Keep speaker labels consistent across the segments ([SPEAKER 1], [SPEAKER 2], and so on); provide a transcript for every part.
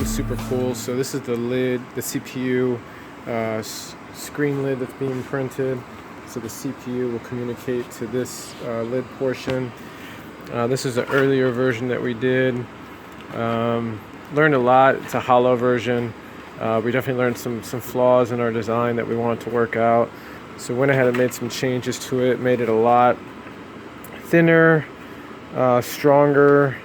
[SPEAKER 1] one's super cool. So this is the lid, the CPU screen lid that's being printed. So the CPU will communicate to this lid portion. This is an earlier version that we did. Learned a lot. It's a hollow version. We definitely learned some flaws in our design that we wanted to work out. So went ahead and made some changes to it, made it a lot thinner, stronger,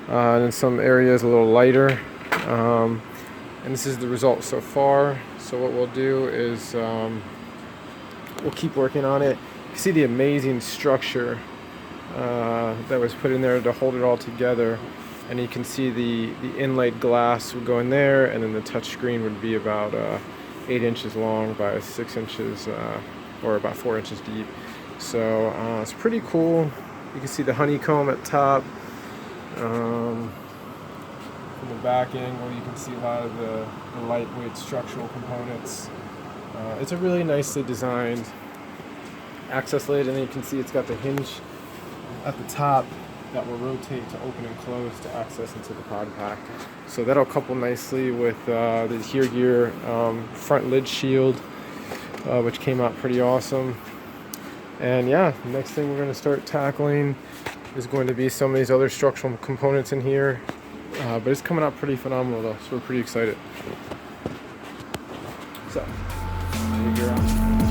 [SPEAKER 1] and in some areas a little lighter. And this is the result so far. So what we'll do is we'll keep working on it. You see the amazing structure that was put in there to hold it all together. And you can see the inlaid glass would go in there, and then the touch screen would be about 8 inches long by 6 inches or about 4 inches deep. So it's pretty cool. You can see the honeycomb at the top. From the back angle, you can see a lot of the lightweight structural components. It's a really nicely designed access lid, and then you can see it's got the hinge at the top that will rotate to open and close to access into the pod pack. So that'll couple nicely with the ADHERE front lid shield, which came out pretty awesome. And yeah, the next thing we're going to start tackling is going to be some of these other structural components in here. But it's coming out pretty phenomenal though, so we're pretty excited. So, ADHERE out.